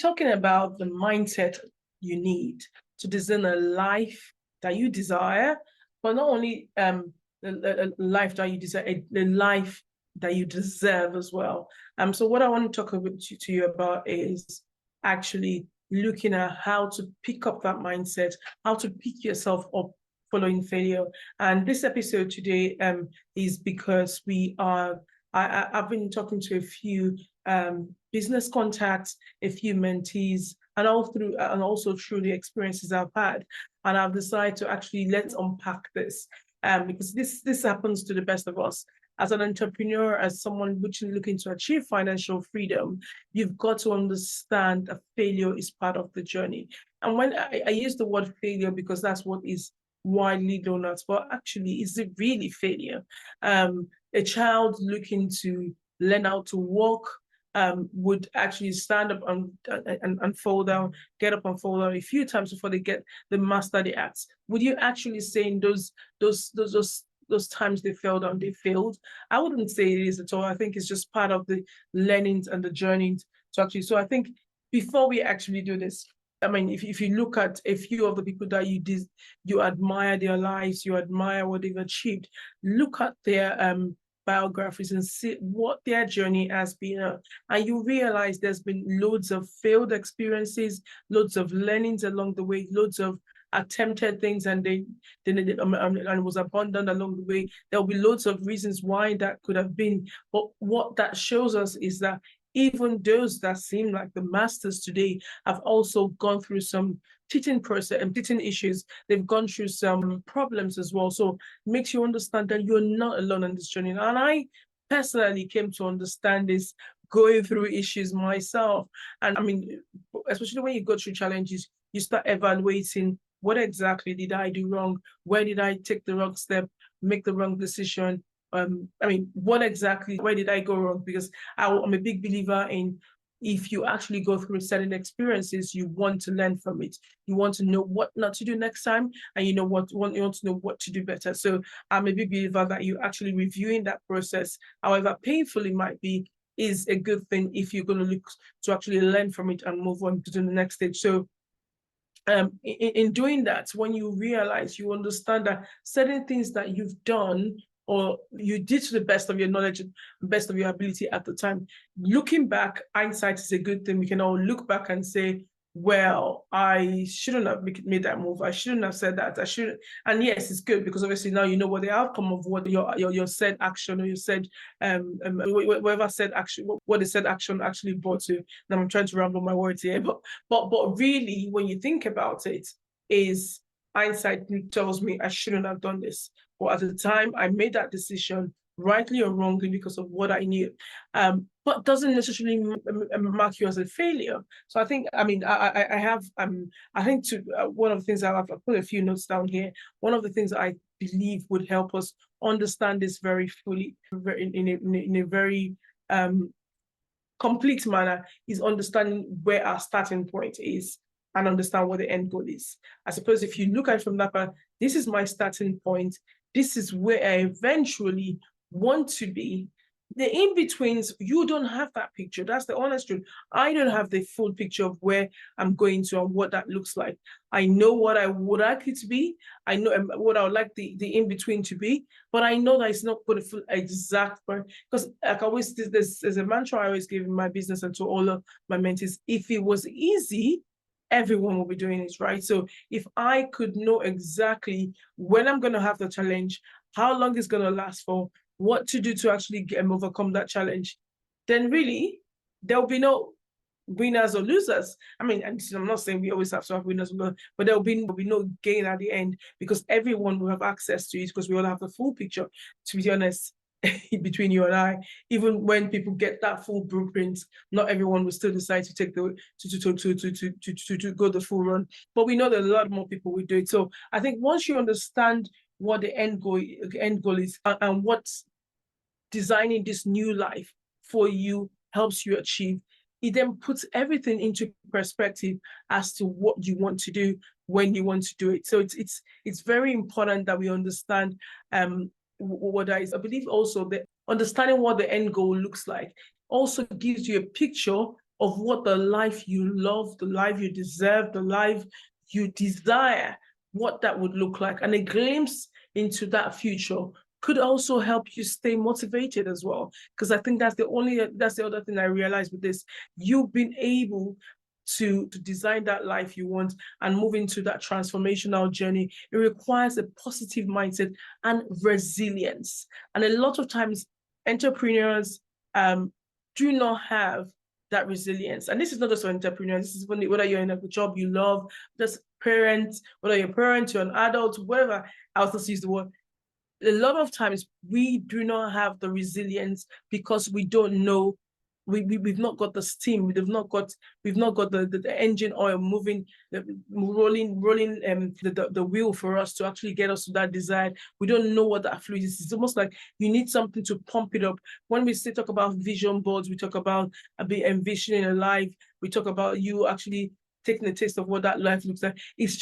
talking about the mindset you need to design a life that you desire, but not only a life that you desire, a life that you deserve as well. So what I want to talk to you about is actually looking at how to pick up that mindset, how to pick yourself up following failure. And this episode today is because I've been talking to a few business contacts, a few mentees, and also through the experiences I've had. And I've decided to actually let's unpack this because this happens to the best of us. As an entrepreneur, as someone which is looking to achieve financial freedom, you've got to understand that failure is part of the journey. And when I use the word failure because that's what is widely known as, but actually, is it really failure? A child looking to learn how to walk would actually stand up and fall down, get up and fall down a few times before they master the act. Would you actually say in those times they fell down, they failed? I wouldn't say it is at all. I think it's just part of the learnings and the journey to actually. So I think before we actually do this, I mean, if you look at a few of the people that you admire their lives, you admire what they've achieved, look at their biographies and see what their journey has been. And you realize there's been loads of failed experiences, loads of learnings along the way, loads of attempted things and it was abandoned along the way. There'll be loads of reasons why that could have been. But what that shows us is that even those that seem like the masters today have also gone through some teaching process and teaching issues. They've gone through some problems as well. So it makes you understand that you're not alone on this journey. And I personally came to understand this going through issues myself. And I mean, especially when you go through challenges, you start evaluating what exactly did I do wrong? Where did I take the wrong step, make the wrong decision? I mean, where did I go wrong? Because I'm a big believer in if you actually go through certain experiences, you want to learn from it. You want to know what not to do next time, and you want to know what to do better. So I'm a big believer that you actually reviewing that process, however painful it might be, is a good thing if you're going to look to actually learn from it and move on to the next stage. So in doing that, when you realize, you understand that certain things that you've done or you did to the best of your knowledge, best of your ability at the time, looking back, hindsight is a good thing. We can all look back and say, well, I shouldn't have made that move. I shouldn't have said that. I shouldn't. And yes, it's good because obviously now you know what the outcome of what your said action or you said whatever said action, what the said action actually brought to. Now I'm trying to ramble my words here, but really, when you think about it, is hindsight tells me I shouldn't have done this. But at the time, I made that decision, rightly or wrongly, because of what I knew. But doesn't necessarily mark you as a failure. So I think, I mean, I have, I think one of the things I've put a few notes down here. One of the things that I believe would help us understand this very fully, in a very complete manner, is understanding where our starting point is and understand what the end goal is. I suppose if you look at it from that part, this is my starting point. This is where I eventually want to be. The in-betweens, you don't have that picture. That's the honest truth. I don't have the full picture of where I'm going to and what that looks like. I know what I would like it to be. I know what I would like the in-between to be, but I know that it's not going to feel exact. Because like I always, there's a mantra I always give in my business and to all of my mentees: if it was easy, everyone will be doing it, right? So if I could know exactly when I'm going to have the challenge, how long it's going to last for, what to do to actually overcome that challenge, then really there'll be no winners or losers. I mean, and I'm not saying we always have to have winners or losers, but there'll be no gain at the end because everyone will have access to it because we all have the full picture, to be honest. Between you and I, even when people get that full blueprint, not everyone will still decide to take to go the full run. But we know that a lot more people will do it. So I think once you understand what the end goal is and what designing this new life for you helps you achieve, it then puts everything into perspective as to what you want to do when you want to do it. So it's very important that we understand what that is. I believe also that understanding what the end goal looks like also gives you a picture of what the life you love, the life you deserve, the life you desire, what that would look like. And a glimpse into that future could also help you stay motivated as well. Because I think that's the other thing I realized with this. You've been able to design that life you want and move into that transformational journey. It requires a positive mindset and resilience. And a lot of times entrepreneurs do not have that resilience. And this is not just for entrepreneurs, this is whether you're in a job you love, just parents, whether you're a parent, you're an adult, whatever else, let's use the word. A lot of times we do not have the resilience because we don't know, we've not got the steam, we've not got the engine oil moving, rolling the wheel for us to actually get us to that desire. We don't know what that fluid is. It's almost like you need something to pump it up. When we talk about vision boards, we talk about envisioning a life, we talk about you actually taking a taste of what that life looks like. It's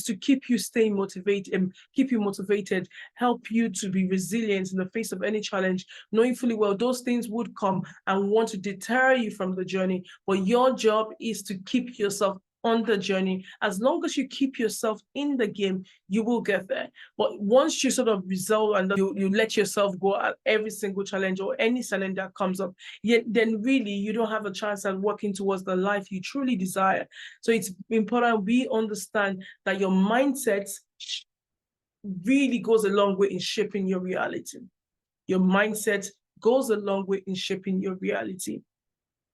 to keep you staying motivated and keep you motivated, help you to be resilient in the face of any challenge, knowing fully well those things would come and want to deter you from the journey. But your job is to keep yourself on the journey. As long as you keep yourself in the game, you will get there. But once you sort of resolve and you let yourself go at every single challenge or any challenge that comes up, then really you don't have a chance at working towards the life you truly desire. So it's important we understand that your mindset really goes a long way in shaping your reality. Your mindset goes a long way in shaping your reality.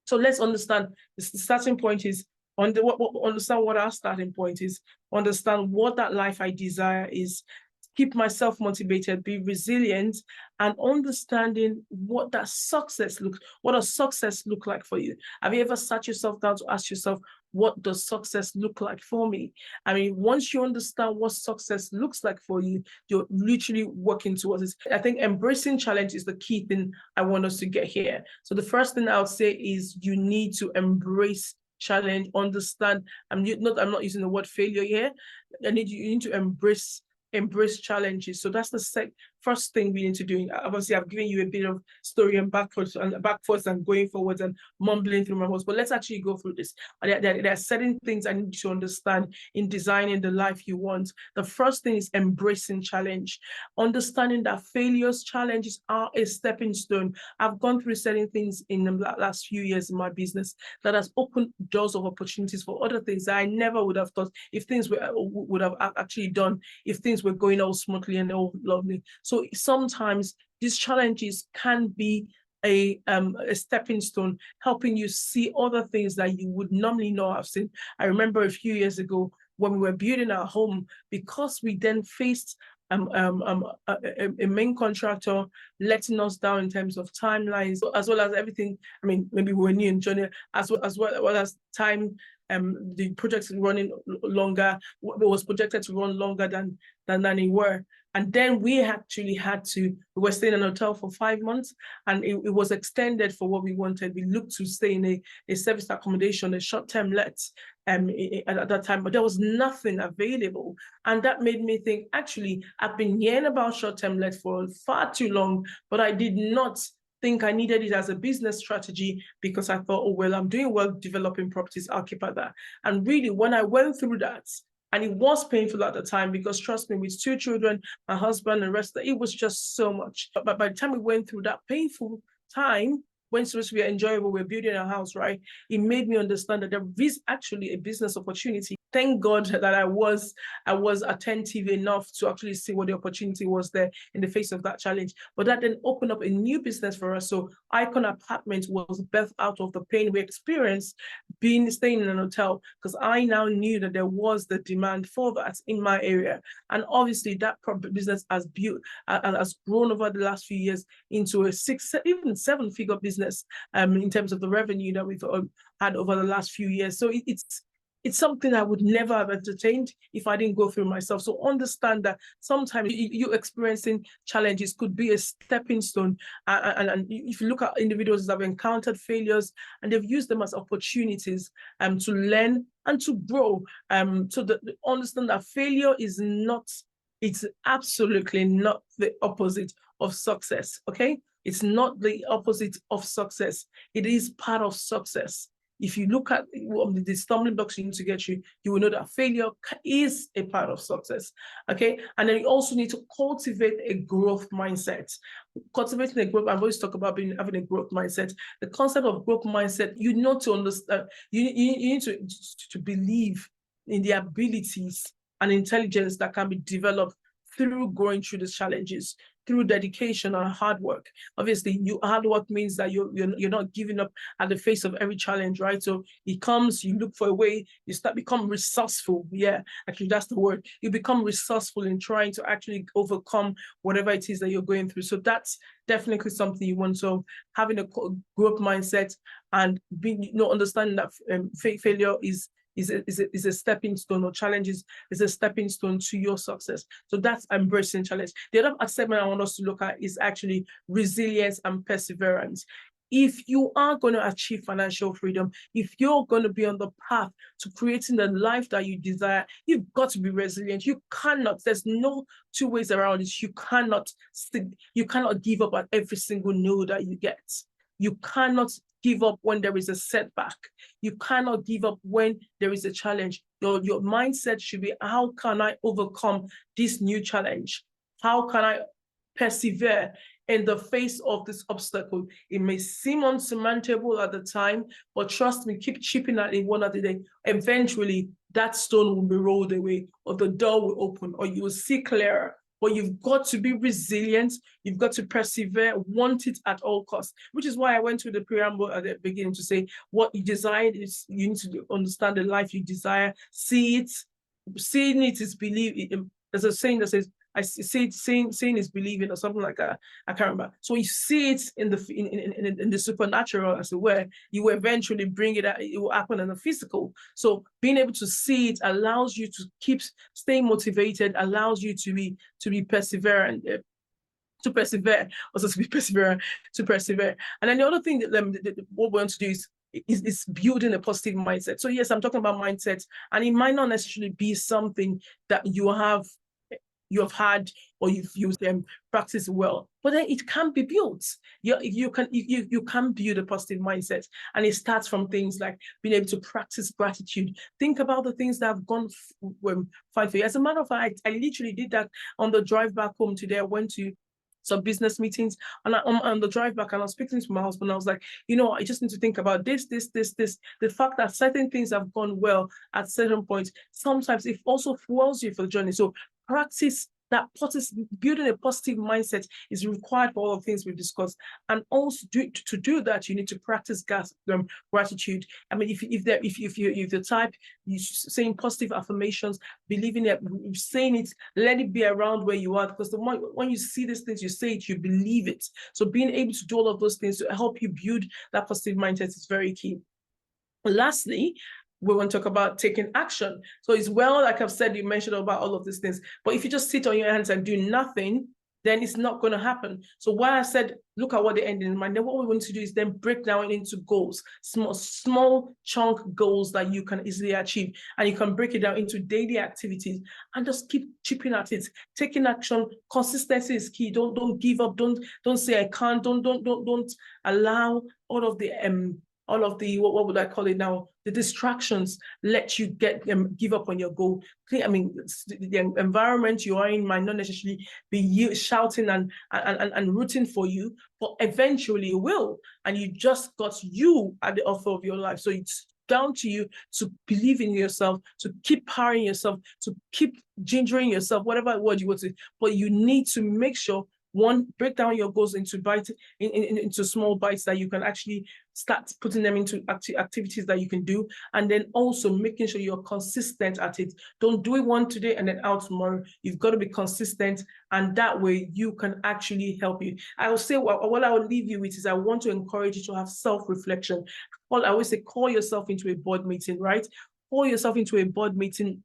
So let's understand the starting point is understand what our starting point is, understand what that life I desire is, keep myself motivated, be resilient, and understanding what does success look like for you. Have you ever sat yourself down to ask yourself, what does success look like for me? I mean, once you understand what success looks like for you, you're literally working towards it. I think embracing challenge is the key thing I want us to get here. So the first thing I would say is you need to embrace challenge, understand. I'm not using the word failure here. You need to embrace challenges. So that's the first thing we need to do. Obviously, I've given you a bit of story and backwards and going forwards and mumbling through my words, but let's actually go through this. There are certain things I need to understand in designing the life you want. The first thing is embracing challenge, understanding that failures, challenges are a stepping stone. I've gone through certain things in the last few years in my business that has opened doors of opportunities for other things that I never would have thought if things would have actually done, if things were going all smoothly and all lovely. So sometimes these challenges can be a stepping stone, helping you see other things that you would normally not have seen. I remember a few years ago when we were building our home, because we then faced a main contractor letting us down in terms of timelines, as well as everything. I mean, maybe we were new in journey, as well as time. The project is running longer. It was projected to run longer than it were. And then we were staying in a hotel for 5 months, and it was extended for what we wanted. We looked to stay in a serviced accommodation, a short-term let at that time, but there was nothing available. And that made me think, actually, I've been hearing about short-term let for far too long, but I did not think I needed it as a business strategy, because I thought, oh, well, I'm doing well developing properties, I'll keep at that. And really, when I went through that, and it was painful at the time, because trust me, with 2 children, my husband and the rest, it was just so much. But by the time we went through that painful time, when supposed to be enjoyable, we're building a house, right? It made me understand that there is actually a business opportunity. Thank God that I was attentive enough to actually see what the opportunity was there in the face of that challenge. But that then opened up a new business for us. So Icon Apartment was birthed out of the pain we experienced staying in an hotel, because I now knew that there was the demand for that in my area. And obviously that business has grown over the last few years into a 6, even 7-figure business in terms of the revenue that we've had over the last few years. So it's something I would never have entertained if I didn't go through myself. So understand that sometimes you experiencing challenges could be a stepping stone. And if you look at individuals that have encountered failures and they've used them as opportunities to learn and to grow. So understand that failure it's absolutely not the opposite of success, okay? It's not the opposite of success. It is part of success. if you look at the stumbling blocks you need to get through, you will know that failure is a part of success. Okay. And then you also need to cultivate a growth mindset. Cultivating a growth, I've always talked about having a growth mindset. The concept of growth mindset, you know, to understand, you need to believe in the abilities and intelligence that can be developed through going through these challenges, through dedication and hard work. Obviously, hard work means that you're not giving up at the face of every challenge, right? So it comes, you look for a way, you become resourceful. Yeah, actually, that's the word. You become resourceful in trying to actually overcome whatever it is that you're going through. So that's definitely something you want. So having a growth mindset and being, understanding that failure is a stepping stone, or challenges is a stepping stone to your success. So that's embracing challenge. The other segment I want us to look at is actually resilience and perseverance. If you are going to achieve financial freedom, if you're going to be on the path to creating the life that you desire, you've got to be resilient. You cannot, there's no two ways around it. You cannot give up at every single no that you get. You cannot give up when there is a setback. You cannot give up when there is a challenge. Your mindset should be, how can I overcome this new challenge? How can I persevere in the face of this obstacle? It may seem unsurmountable at the time, but trust me, keep chipping at it one at a day. Eventually, that stone will be rolled away, or the door will open, or you will see clearer. But you've got to be resilient. You've got to persevere, want it at all costs, which is why I went through the preamble at the beginning to say what you desire is, you need to understand the life you desire, see it. Seeing it is believing. There's a saying that says, I see it, seeing is believing, or something like that. I can't remember. So you see it in the supernatural, as it were, you will eventually bring it out. It will happen in the physical. So being able to see it allows you to keep staying motivated, allows you to be perseverant. To persevere. And then the other thing that what we want to do is building a positive mindset. So yes, I'm talking about mindset, and it might not necessarily be something that you have had or you've used them practice well, but then it can be built. You can build a positive mindset, and it starts from things like being able to practice gratitude. Think about the things that have gone fine for you. As a matter of fact, I literally did that on the drive back home today. I went to some business meetings, and on the drive back, and I was speaking to my husband. I was like, I just need to think about this. The fact that certain things have gone well at certain points, sometimes it also fuels you for the journey. So practice that. Building a positive mindset is required for all the things we've discussed. And also to do that, you need to practice gratitude. I mean, if you're the type, you saying positive affirmations, believing it, saying it, let it be around where you are, because when you see these things, you say it, you believe it. So being able to do all of those things to help you build that positive mindset is very key. Lastly, we want to talk about taking action. So it's well, like I've said, you mentioned about all of these things, but if you just sit on your hands and do nothing, then it's not going to happen. So why I said, look at what they end in mind. Then what we want to do is then break down into goals, small chunk goals that you can easily achieve. And you can break it down into daily activities and just keep chipping at it. Taking action, consistency is key. Don't give up. Don't say I can't. Don't allow all of the what would I call it now? The distractions let you give up on your goal. I mean, the environment you are in might not necessarily be you shouting and rooting for you, but eventually it will. And you just got you at the offer of your life. So it's down to you to believe in yourself, to keep powering yourself, to keep gingering yourself, whatever word you want to. But you need to make sure, one, break down your goals into small bites that you can actually start putting them into activities that you can do, and then also making sure you're consistent at it. Don't do it one today and then out tomorrow. You've got to be consistent, and that way you can actually help you. I will say what I will leave you with is I want to encourage you to have self-reflection. Well, I always say, call yourself into a board meeting, right? Call yourself into a board meeting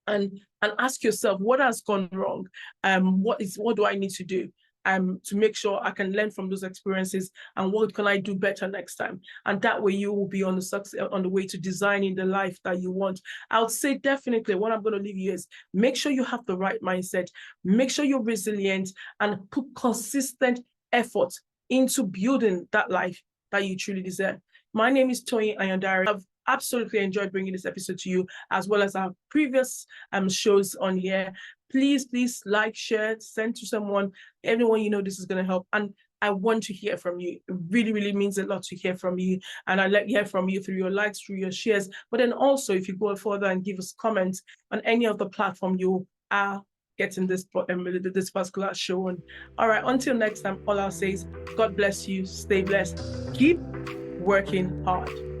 and ask yourself, what has gone wrong? What do I need to do to make sure I can learn from those experiences, and what can I do better next time? And that way you will be on the way to designing the life that you want. I would say definitely what I'm going to leave you is, make sure you have the right mindset, make sure you're resilient, and put consistent effort into building that life that you truly deserve. My name is Toyin Ayandare. I've absolutely enjoyed bringing this episode to you, as well as our previous shows on here. Please like, share, send to someone, anyone you know this is going to help. And I want to hear from you. It really, really means a lot to hear from you. And I like to hear from you through your likes, through your shares. But then also, if you go further and give us comments on any of the platform you are getting this particular show on. All right, until next time, all I'll say is God bless you, stay blessed, keep working hard.